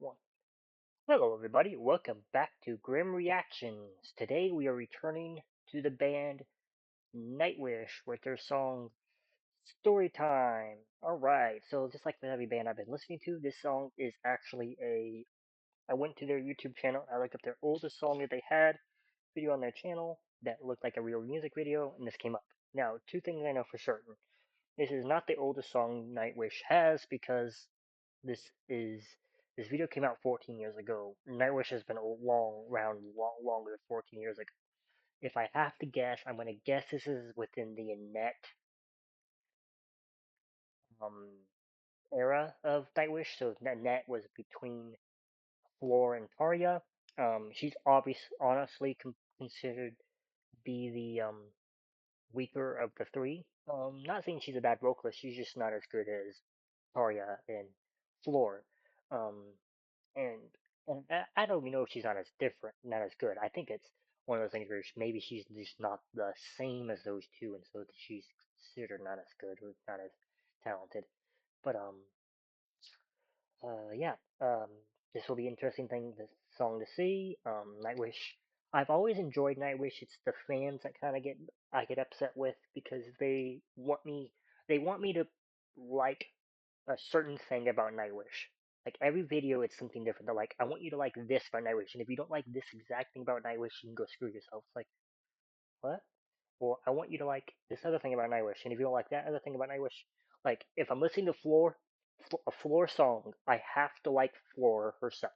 One. Hello, everybody. Welcome back to Grim Reactions. Today we are returning to the band Nightwish with their song Storytime. Alright, so just like the heavy band I've been listening to, this song is actually a. I went to their YouTube channel, I looked up their oldest song that they had, video on their channel that looked like a real music video, and this came up. Now, two things I know for certain. This is not the oldest song Nightwish has because this is this video came out 14 years ago. Nightwish has been longer than 14 years ago. If I have to guess, I'm gonna guess this is within the Annette um era of Nightwish. So Annette was between Floor and Tarja. She's honestly considered be the weaker of the three. Not saying she's a bad vocalist, she's just not as good as Tarja and Floor. Um, and I don't even know if she's not as different, not as good. I think it's one of those things where maybe she's just not the same as those two, and so she's considered not as good or not as talented. But yeah, this will be interesting this song to see. Nightwish. I've always enjoyed Nightwish. It's the fans that kind of I get upset with because they want me to like a certain thing about Nightwish. Like every video, it's something different. They're like, I want you to like this about Nightwish, and if you don't like this exact thing about Nightwish, you can go screw yourself. It's like, what? Or I want you to like this other thing about Nightwish, and if you don't like that other thing about Nightwish, like if I'm listening to a Floor song, I have to like Floor herself.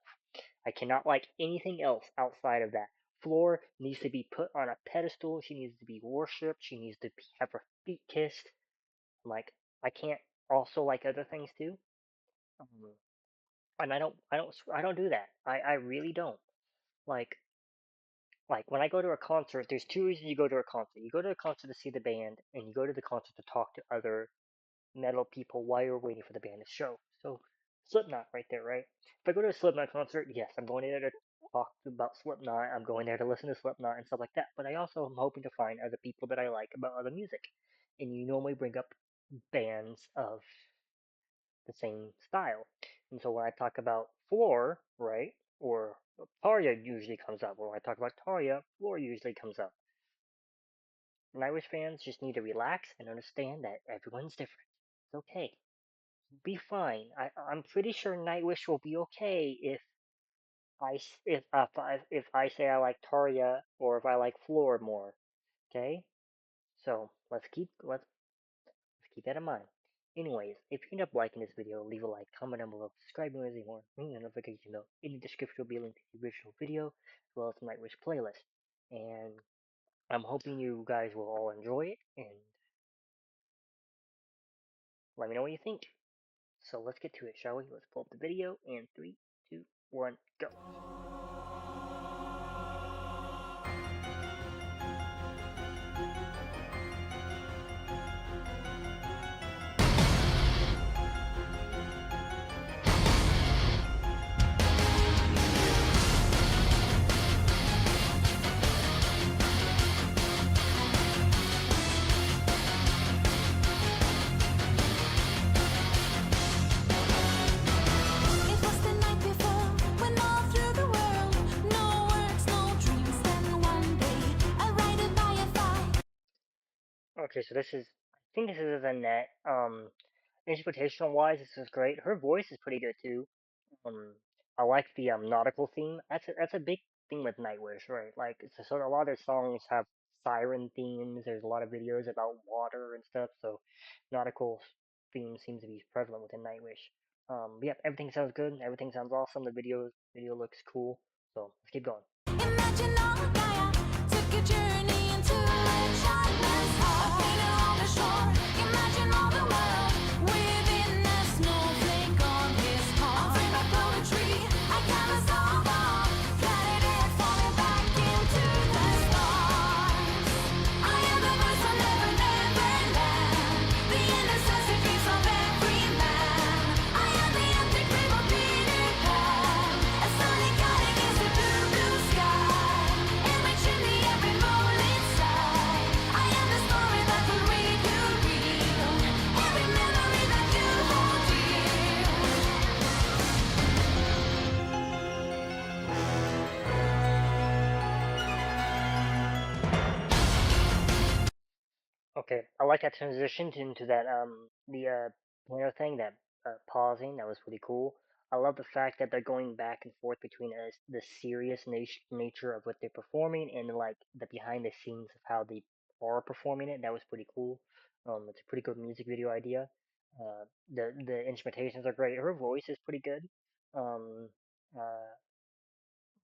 I cannot like anything else outside of that. Floor needs to be put on a pedestal. She needs to be worshipped. She needs to have her feet kissed. Like I can't also like other things too. Um, and I don't do that. I really don't. Like when I go to a concert, there's two reasons you go to a concert. You go to a concert to see the band, and you go to the concert to talk to other metal people while you're waiting for the band to show. So Slipknot right there, right? If I go to a Slipknot concert, yes, I'm going there to talk about Slipknot. I'm going there to listen to Slipknot and stuff like that. But I also am hoping to find other people that I like about other music. And you normally bring up bands of the same style. And so when I talk about Floor, right, or Tarja usually comes up. Or when I talk about Tarja, Floor usually comes up. Nightwish fans just need to relax and understand that everyone's different. It's okay. Be fine. I'm pretty sure Nightwish will be okay if I say I like Tarja or if I like Floor more. Okay? So let's keep that in mind. Anyways, if you end up liking this video, leave a like, comment down below, subscribe to anything more, ring the notification bell. In the description will be a link to the original video, as well as the Nightwish playlist. And I'm hoping you guys will all enjoy it, and let me know what you think. So let's get to it, shall we? Let's pull up the video, in 3, 2, 1, go. Okay, so I think this is Annette. Inspirational wise, this is great. Her voice is pretty good too. Um, I like the nautical theme. That's a big thing with Nightwish, right? Like, so a lot of their songs have siren themes. There's a lot of videos about water and stuff. So, nautical theme seems to be prevalent within Nightwish. But yeah, everything sounds good. Everything sounds awesome. The video looks cool. So let's keep going. Took a journey into a childless heart. Painted on the shore, imagine all the world within a snowflake on his heart. I frame my poetry, I canvas all the planet Earth falling back into the stars. I am the voice of never, never land, the innocence and dreams of every man. I am the empty grave of Peter Pan, a sunny god against the blue, blue sky. In my chimney every moon inside, I am the story that will read you Okay, I like that transition into that the piano thing, that pausing. That was pretty cool. I love the fact that they're going back and forth between the serious nature of what they're performing and like the behind the scenes of how they are performing it. That was pretty cool. It's a pretty good music video idea. The instrumentations are great. Her voice is pretty good. Um, uh,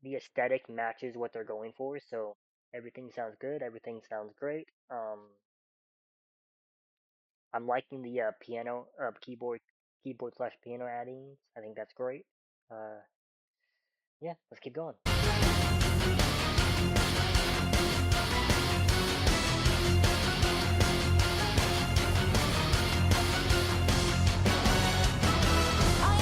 the aesthetic matches what they're going for, so everything sounds good. Everything sounds great. I'm liking the piano, keyboard slash piano addings. I think that's great. Uh, yeah, let's keep going. I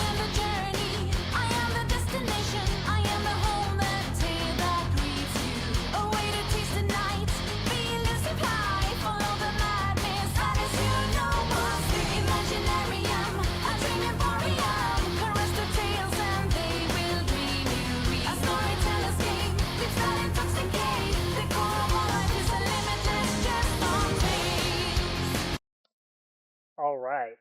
am the journey, I am the destination, I am the home, that tale that greets you. A way to taste the night, feelings of high, follow the madness, that is you know what's the Imaginaerum, a dream emporium, caress the tales and they will dream you real. A storyteller's game, lips that intoxicate, the core of all life is a limitless just on taste. All right.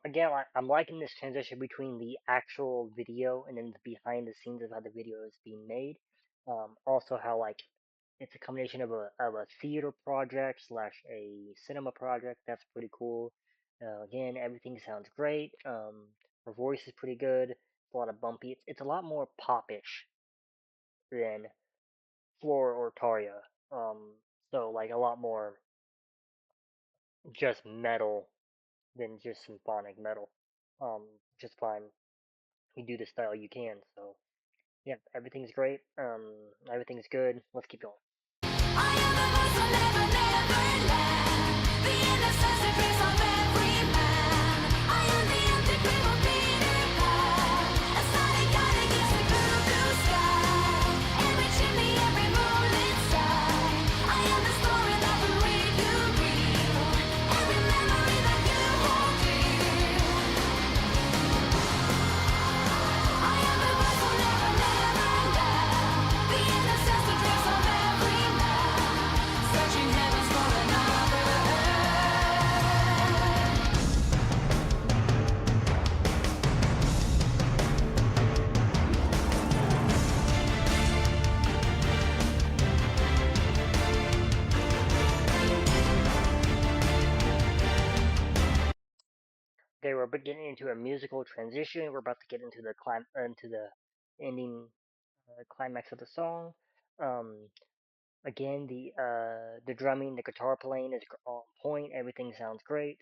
Again, I'm liking this transition between the actual video and then the behind the scenes of how the video is being made. Also how like it's a combination of a theater project slash a cinema project. That's pretty cool. Again, everything sounds great. Her voice is pretty good. It's a lot of bumpy. It's a lot more popish than Floor or Taria. So like a lot more just metal than just symphonic metal. Um, just fine. You do the style you can. So yeah, everything's great. Everything's good. Let's keep going. I am the voice will never, never land. The innocence and grace of every man. I am the empty grave of Peter Pan. A starry guide against the blue sky. Every chimney, every moonlit sky. I am the story that will read you real. Every memory that you hold dear. I am the voice will never, never land. The innocence, the dreams of every man. Searching heavens for another earth. Okay, we're getting into a musical transition. We're about to get into into the ending climax of the song. Um, Again, the drumming, the guitar playing is on point. Everything sounds great.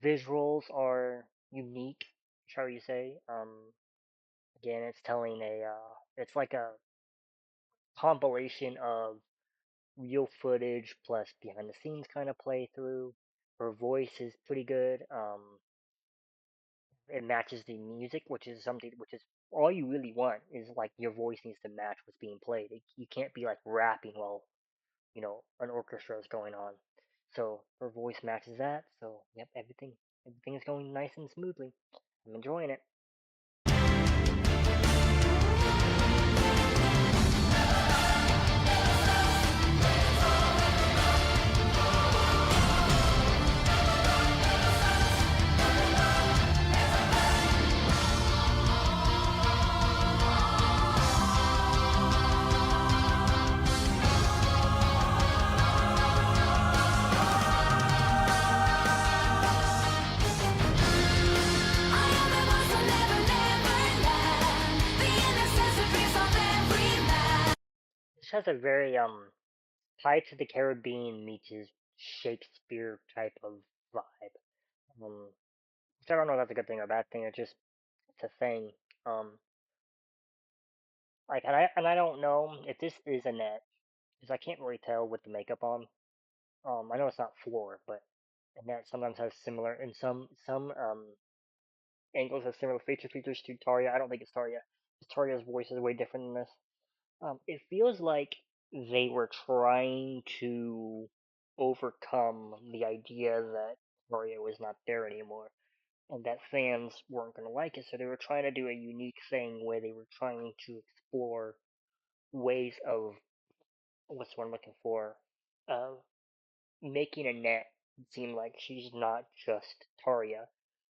Visuals are unique, shall you say? Again, it's telling it's like a compilation of real footage plus behind the scenes kind of playthrough. Her voice is pretty good. It matches the music, which is something which is all you really want is like your voice needs to match what's being played. You can't be like rapping while an orchestra is going on. So her voice matches that. So yep, everything is going nice and smoothly. I'm enjoying it. I am the voice will never, never land. The innocence and dreams of every man. This has a very Pirates of the Caribbean meets his Shakespeare type of vibe. Which I don't know if that's a good thing or a bad thing. It's a thing. Um, and I don't know if this is a net because I can't really tell with the makeup on. I know it's not Floor, but Annette sometimes has similar in some angles has similar features to Taria. I don't think it's Taria. 'Cause Taria's voice is way different than this. It feels like they were trying to overcome the idea that Taria was not there anymore, and that fans weren't going to like it. So they were trying to do a unique thing where they were trying to explore ways of what's what I'm looking for. making Annette seem like she's not just Taria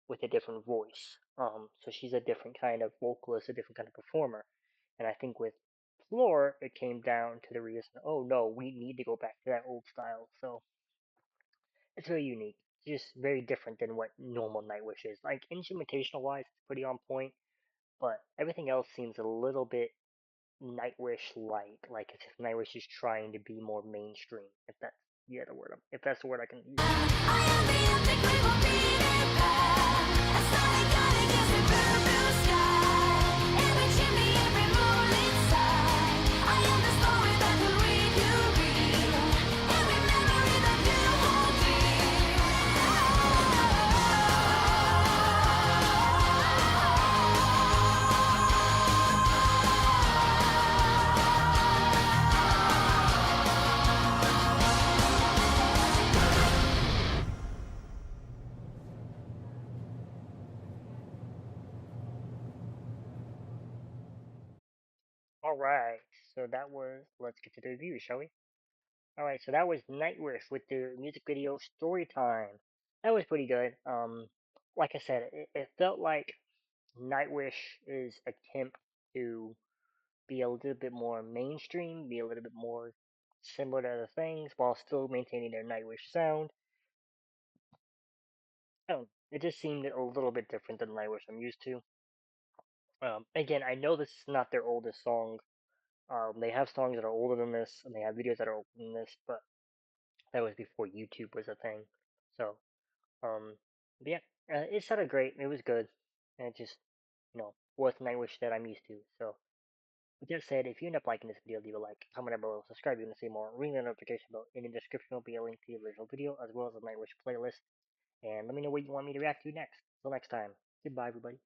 with a different voice. So she's a different kind of vocalist, a different kind of performer. And I think with Floor, it came down to the reason, oh no, we need to go back to that old style. So it's very unique. It's just very different than what normal Nightwish is. Like instrumentational wise, it's pretty on point, but everything else seems a little bit Nightwish like as if Nightwish is trying to be more mainstream. If that's the word, if that's the word I can use. All right, so that was. Let's get to the review, shall we? All right, so that was Nightwish with the music video Storytime. That was pretty good. Like I said, it felt like Nightwish's attempt to be a little bit more mainstream, be a little bit more similar to other things, while still maintaining their Nightwish sound. It just seemed a little bit different than Nightwish I'm used to. Again, I know this is not their oldest song. They have songs that are older than this, and they have videos that are older than this, but that was before YouTube was a thing. So, um, but yeah, it sounded great. It was good, and it just, was Nightwish that I'm used to. So, with that said, if you end up liking this video, leave a like, comment down below, subscribe if you want to see more, ring the notification bell. In the description will be a link to the original video as well as a Nightwish playlist, and let me know what you want me to react to next. Until next time, goodbye, everybody.